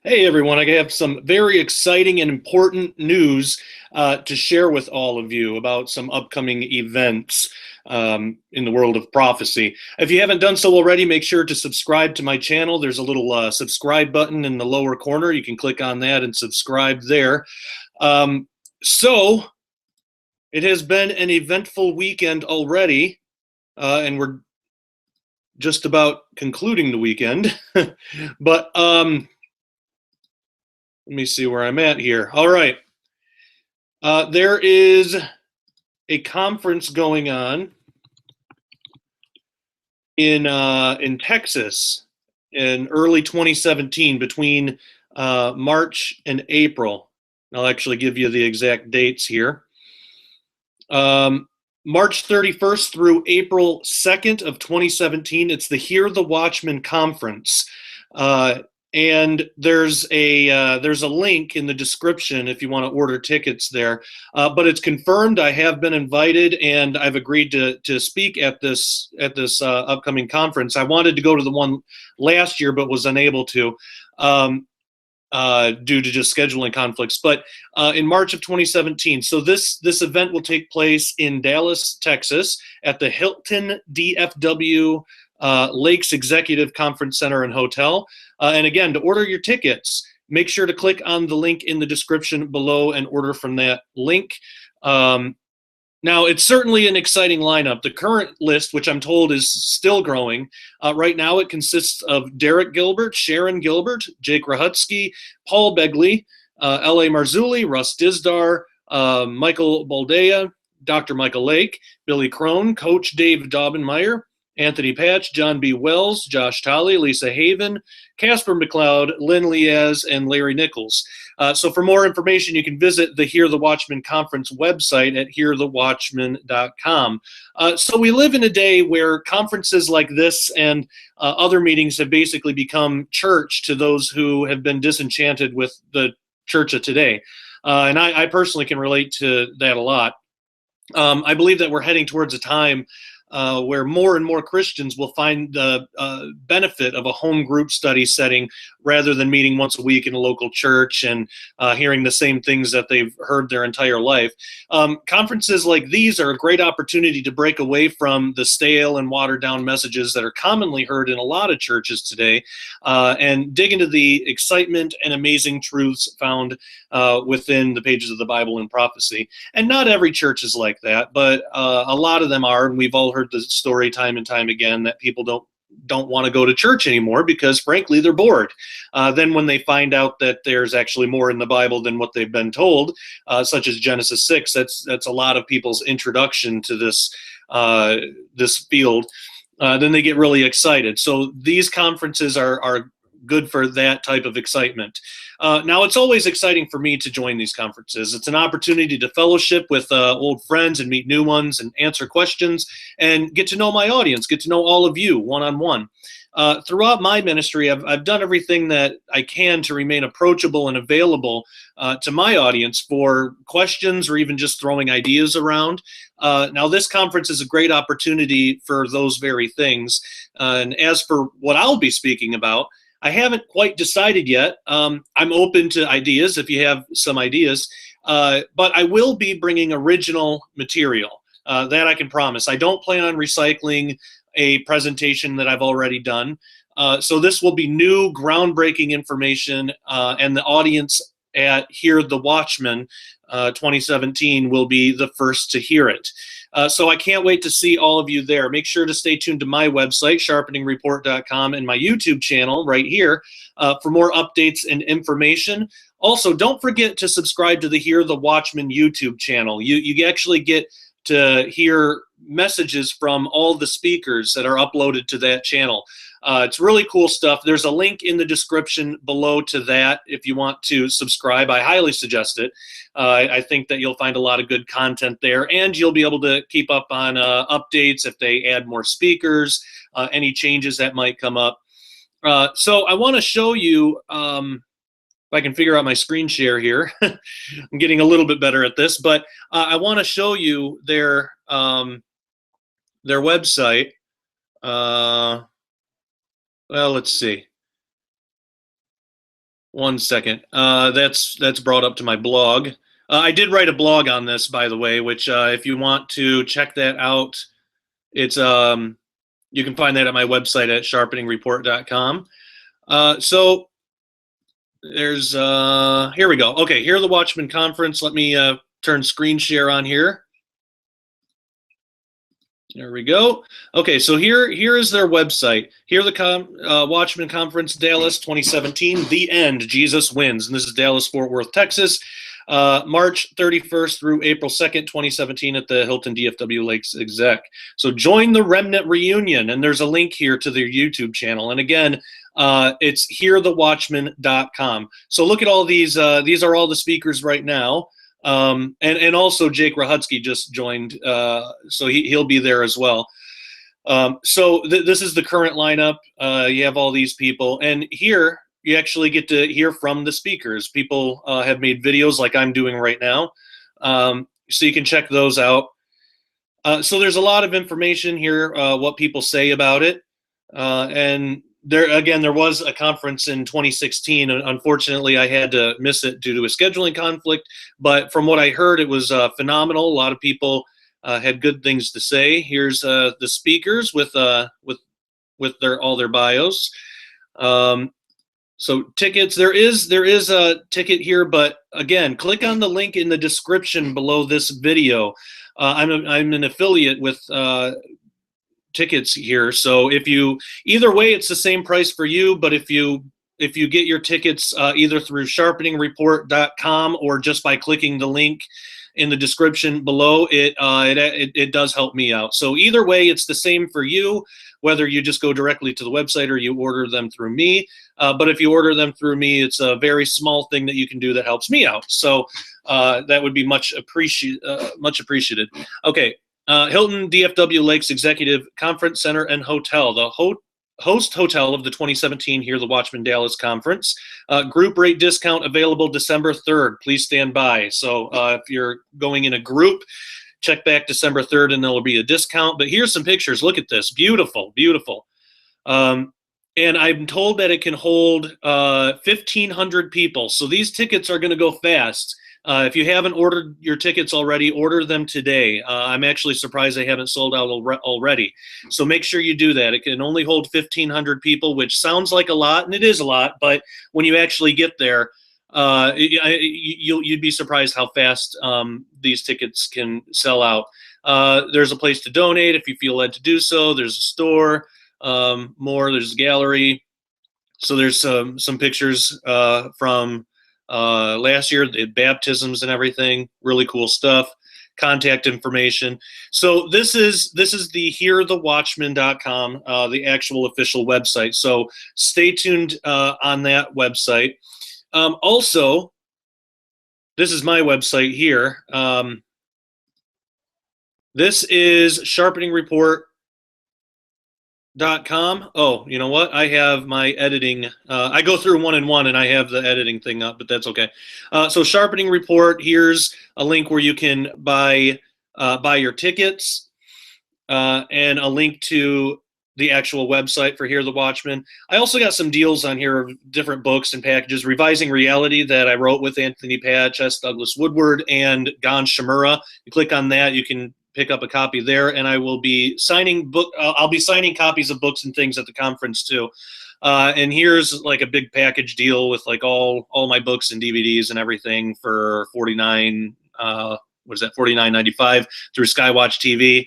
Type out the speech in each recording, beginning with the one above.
Hey everyone, I have some very exciting and important news to share with all of you about some upcoming events in the world of prophecy. If you haven't done so already, make sure to subscribe to my channel. There's a little subscribe button in the lower corner. You can click on that and subscribe there. Um, so, it has been an eventful weekend already, and we're just about concluding the weekend. But let me see where I'm at here. All right. There is a conference going on in Texas in early 2017 between March and April. I'll actually give you the exact dates here. March 31st through April 2nd of 2017. It's the Hear the Watchmen Conference. And there's a link in the description if you want to order tickets there. But it's confirmed. I have been invited, and I've agreed to speak at this upcoming conference. I wanted to go to the one last year, but was unable to due to just scheduling conflicts. But in March of 2017, so this event will take place in Dallas, Texas, at the Hilton DFW Lakes Executive Conference Center and Hotel. And again, to order your tickets, make sure to click on the link in the description below and order from that link. Now, it's certainly an exciting lineup. The current list, which I'm told is still growing, right now it consists of Derek Gilbert, Sharon Gilbert, Jake Rahutsky, Paul Begley, L.A. Marzulli, Russ Dizdar, Michael Boldea, Dr. Michael Lake, Billy Crone, Coach Dave Daubenmeyer, Anthony Patch, John B. Wells, Josh Tolley, Lisa Haven, Casper McLeod, Lynn Liaz, and Larry Nichols. So for more information, you can visit the Hear the Watchman Conference website at hearthewatchman.com. So we live in a day where conferences like this and other meetings have basically become church to those who have been disenchanted with the church of today. And I personally can relate to that a lot. I believe that we're heading towards a time where more and more Christians will find the benefit of a home group study setting rather than meeting once a week in a local church and hearing the same things that they've heard their entire life. Conferences like these are a great opportunity to break away from the stale and watered down messages that are commonly heard in a lot of churches today and dig into the excitement and amazing truths found within the pages of the Bible and prophecy. And not every church is like that, but a lot of them are, and we've all heard the story time and time again that people don't want to go to church anymore because frankly they're bored. Then when they find out that there's actually more in the Bible than what they've been told, such as Genesis 6, that's a lot of people's introduction to this field. Then they get really excited. So these conferences are good for that type of excitement. Now, it's always exciting for me to join these conferences. It's an opportunity to fellowship with old friends and meet new ones and answer questions and get to know my audience, get to know all of you one-on-one. Throughout my ministry, I've done everything that I can to remain approachable and available to my audience for questions or even just throwing ideas around. Now, this conference is a great opportunity for those very things. And as for what I'll be speaking about, I haven't quite decided yet. I'm open to ideas if you have some ideas, but I will be bringing original material. That I can promise. I don't plan on recycling a presentation that I've already done. So this will be new, groundbreaking information, and the audience at Hear the Watchman 2017 will be the first to hear it. So I can't wait to see all of you there. Make sure to stay tuned to my website, sharpeningreport.com, and my YouTube channel right here for more updates and information. Also, don't forget to subscribe to the Hear the Watchman YouTube channel. You actually get to hear messages from all the speakers that are uploaded to that channel. It's really cool stuff. There's a link in the description below to that if you want to subscribe. I highly suggest it. I think that you'll find a lot of good content there, and you'll be able to keep up on updates if they add more speakers, any changes that might come up. So I want to show you, if I can figure out my screen share here. I'm getting a little bit better at this, but I want to show you their website. Well, let's see. 1 second. That's brought up to my blog. I did write a blog on this, by the way, which if you want to check that out, it's you can find that at my website at sharpeningreport.com. So there's here we go. Okay, here the Watchmen Conference. Let me turn screen share on here. There we go. Okay, so here is their website. Here the Watchmen Conference, Dallas 2017, The End, Jesus Wins. And this is Dallas, Fort Worth, Texas, March 31st through April 2nd, 2017 at the Hilton DFW Lakes Exec. So join the Remnant Reunion, and there's a link here to their YouTube channel. And again, it's hearthewatchmen.com. So look at all these. These are all the speakers right now. And also Jake Rahutsky just joined, so he'll be there as well. So this is the current lineup. You have all these people, and here you actually get to hear from the speakers. People have made videos like I'm doing right now, so you can check those out. So there's a lot of information here, what people say about it, and there was a conference in 2016. Unfortunately, I had to miss it due to a scheduling conflict. But from what I heard, it was phenomenal. A lot of people had good things to say. Here's the speakers with all their bios. So tickets. There is a ticket here, but again, click on the link in the description below this video. I'm an affiliate with tickets here, so either way it's the same price for you, but if you get your tickets either through sharpeningreport.com or just by clicking the link in the description below, it does help me out. So either way, it's the same for you, whether you just go directly to the website or you order them through me. But if you order them through me, it's a very small thing that you can do that helps me out. So that would be much appreciated. Okay. Hilton DFW Lakes Executive Conference Center and Hotel, the host hotel of the 2017 Hear the Watchmen Dallas Conference. Group rate discount available December 3rd. Please stand by. So if you're going in a group, check back December 3rd and there will be a discount. But here's some pictures. Look at this. Beautiful, beautiful. And I'm told that it can hold 1,500 people. So these tickets are going to go fast. If you haven't ordered your tickets already, order them today. I'm actually surprised they haven't sold out already. So make sure you do that. It can only hold 1,500 people, which sounds like a lot, and it is a lot. But when you actually get there, you'd be surprised how fast these tickets can sell out. There's a place to donate if you feel led to do so. There's a store, there's a gallery. So there's some pictures from last year, the baptisms and everything. Really cool stuff. Contact information. So this is the hearthewatchmen.com, the actual official website. So stay tuned on that website. Also, this is my website here. This is sharpeningreport.com. Oh, you know what? I have my editing. I go through one and one, and I have the editing thing up, but that's okay. So Sharpening Report. Here's a link where you can buy your tickets, and a link to the actual website for Hear the Watchmen. I also got some deals on here of different books and packages. Revising Reality that I wrote with Anthony Patch, S. Douglas Woodward, and Gon Shimura. You click on that, you can pick up a copy there, and I will be signing I'll be signing copies of books and things at the conference too. And here's like a big package deal with like all my books and DVDs and everything for $49.95 through Skywatch TV.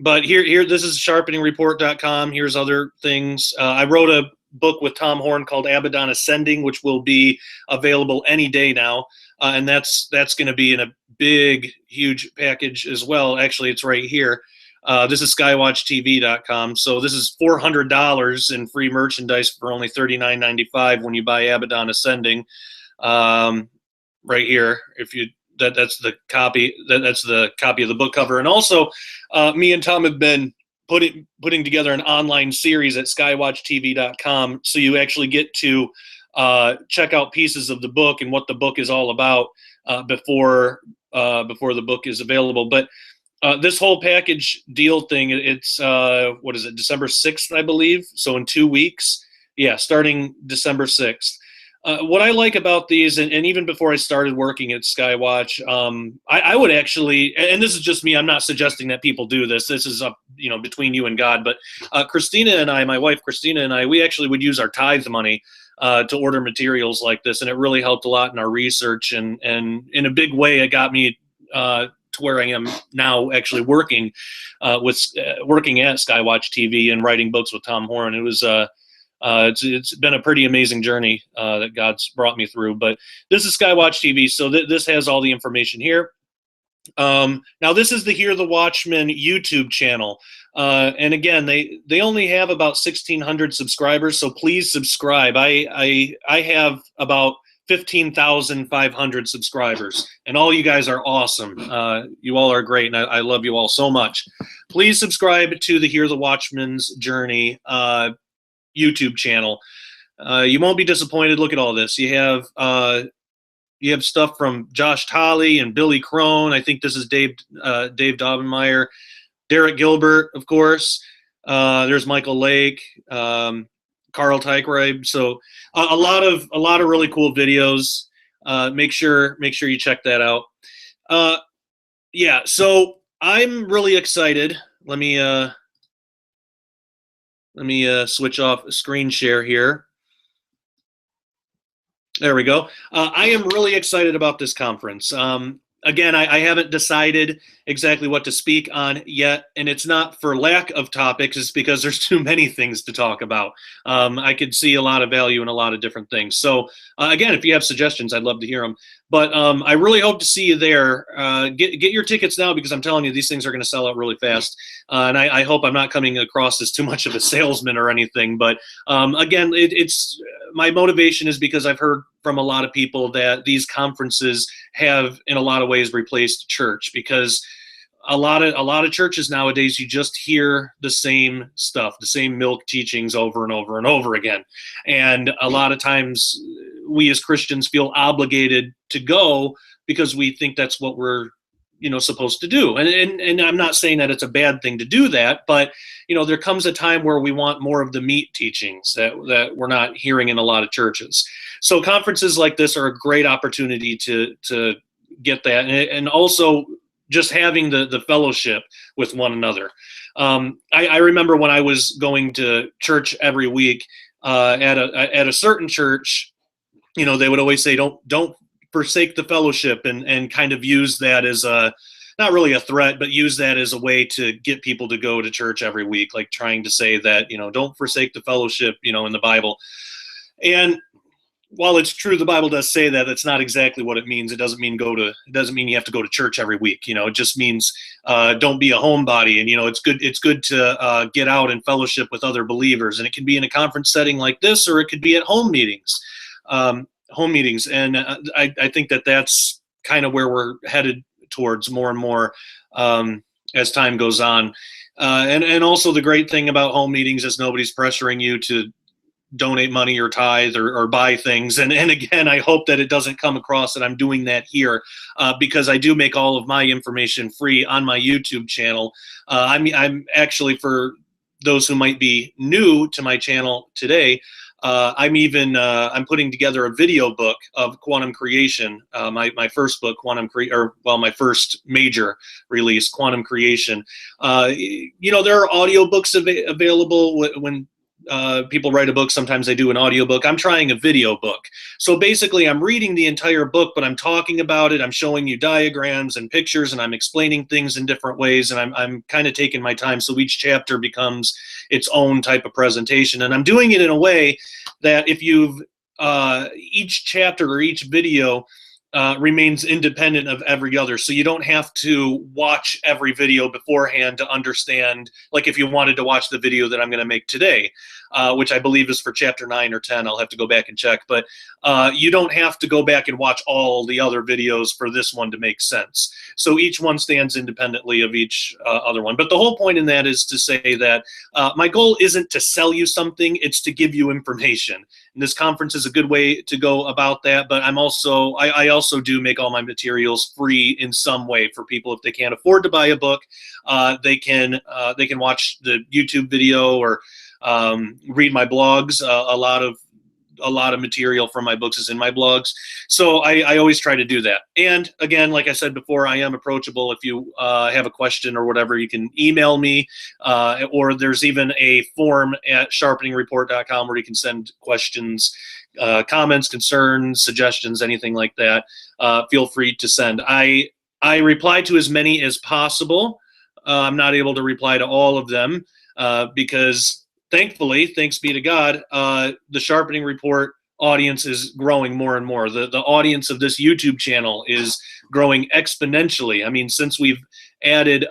But here, this is sharpeningreport.com. Here's other things. I wrote a book with Tom Horn called Abaddon Ascending, which will be available any day now. And that's going to be in a big, huge package as well. Actually, it's right here. This is skywatchtv.com. So this is $400 in free merchandise for only $39.95 when you buy Abaddon Ascending. Right here, if you that's the copy. That's the copy of the book cover. And also, me and Tom have been putting together an online series at skywatchtv.com, so you actually get to check out pieces of the book and what the book is all about before the book is available. But this whole package deal thing, it's what is it, December 6th, I believe. So in 2 weeks, yeah, starting December 6th. What I like about these, and even before I started working at Skywatch, I would actually, and this is just me, I'm not suggesting that people do this. This is up, between you and God. But Christina and I, my wife Christina and I, we actually would use our tithe money to order materials like this, and it really helped a lot in our research. And in a big way, it got me to where I am now, actually working working at Skywatch TV and writing books with Tom Horn. It was it's been a pretty amazing journey that God's brought me through. But this is Skywatch TV, so this has all the information here. Now this is the Hear the Watchmen YouTube channel, and again, they only have about 1,600 subscribers, so please subscribe. I have about 15,500 subscribers, and all you guys are awesome. You all are great, and I love you all so much. Please subscribe to the Hear the Watchmen's Journey YouTube channel. You won't be disappointed. Look at all this. You have stuff from Josh Tolley and Billy Crone. I think this is Dave Daubenmire, Derek Gilbert, of course. There's Michael Lake, Carl Teichreib. So a lot of really cool videos. Make sure you check that out. Yeah. So I'm really excited. Let me switch off screen share here. There we go. I am really excited about this conference. Again, I haven't decided exactly what to speak on yet, and it's not for lack of topics. It's because there's too many things to talk about. I could see a lot of value in a lot of different things. So again, if you have suggestions, I'd love to hear them. But I really hope to see you there. Get your tickets now, because I'm telling you, these things are going to sell out really fast. And I hope I'm not coming across as too much of a salesman or anything. But again, it's my motivation is because I've heard from a lot of people that these conferences have, in a lot of ways, replaced church, because a lot of churches nowadays, you just hear the same stuff, the same milk teachings over and over and over again. And a lot of times we as Christians feel obligated to go because we think that's what we're supposed to do. And I'm not saying that it's a bad thing to do that, but there comes a time where we want more of the meat teachings that we're not hearing in a lot of churches. So conferences like this are a great opportunity to get that, and also just having the fellowship with one another. I remember when I was going to church every week at a certain church, they would always say, don't forsake the fellowship, and kind of use that as not really a threat, but use that as a way to get people to go to church every week, like trying to say that, don't forsake the fellowship, in the Bible. And while it's true, the Bible does say that, that's not exactly what it means. It doesn't mean you have to go to church every week. It just means don't be a homebody. And it's good to get out and fellowship with other believers. And it can be in a conference setting like this, or it could be at home meetings. And I think that's kind of where we're headed towards more and more as time goes on. And also the great thing about home meetings is nobody's pressuring you to donate money or tithe or buy things. And again, I hope that it doesn't come across that I'm doing that here, because I do make all of my information free on my YouTube channel. I'm actually, for those who might be new to my channel today, I'm putting together a video book of quantum creation. My first book, my first major release, Quantum Creation. There are audiobooks available when people write a book. Sometimes they do an audiobook. I'm trying a video book. So basically I'm reading the entire book, but I'm talking about it. I'm showing you diagrams and pictures, and I'm explaining things in different ways. And I'm kind of taking my time. So each chapter becomes its own type of presentation. And I'm doing it in a way that if each chapter or each video remains independent of every other. So you don't have to watch every video beforehand to understand, like if you wanted to watch the video that I'm going to make today, which I believe is for chapter 9 or 10. I'll have to go back and check. But you don't have to go back and watch all the other videos for this one to make sense. So each one stands independently of each other one. But the whole point in that is to say that my goal isn't to sell you something, it's to give you information. And this conference is a good way to go about that. But I also do make all my materials free in some way for people. If they can't afford to buy a book, they can watch the YouTube video or read my blogs. A lot of a lot of material from my books is in my blogs. So I always try to do that. And again, like I said before, I am approachable. If you have a question or whatever, you can email me, or there's even a form at sharpeningreport.com where you can send questions, comments, concerns, suggestions, anything like that. Feel free to send. I reply to as many as possible. I'm not able to reply to all of them because thankfully, thanks be to God, the Sharpening Report audience is growing more and more. The audience of this YouTube channel is growing exponentially. I mean, since we've added,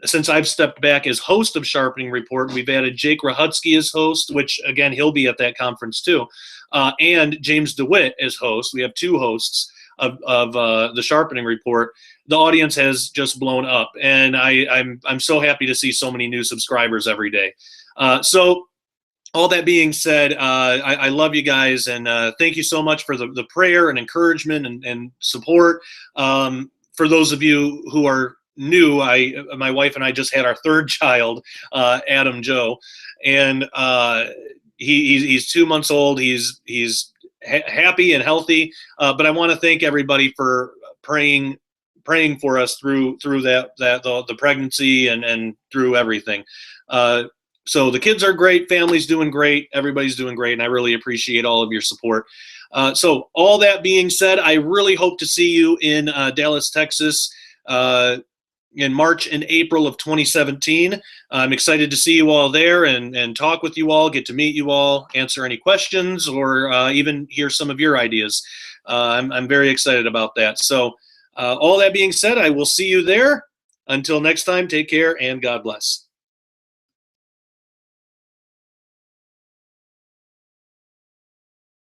since I've stepped back as host of Sharpening Report, we've added Jake Rahutsky as host, which again, he'll be at that conference too, and James DeWitt as host. We have two hosts of the Sharpening Report. The audience has just blown up, and I'm so happy to see so many new subscribers every day. So all that being said, I love you guys, and thank you so much for the prayer and encouragement and support. For those of you who are new, my wife and I just had our third child, Adam Joe, and he's 2 months old. He's happy and healthy, but I want to thank everybody for praying for us through the pregnancy and through everything. So the kids are great, family's doing great, everybody's doing great, and I really appreciate all of your support. So all that being said, I really hope to see you in Dallas, Texas in March and April of 2017. I'm excited to see you all there and talk with you all, get to meet you all, answer any questions, or even hear some of your ideas. I'm very excited about that. So all that being said, I will see you there. Until next time, take care and God bless.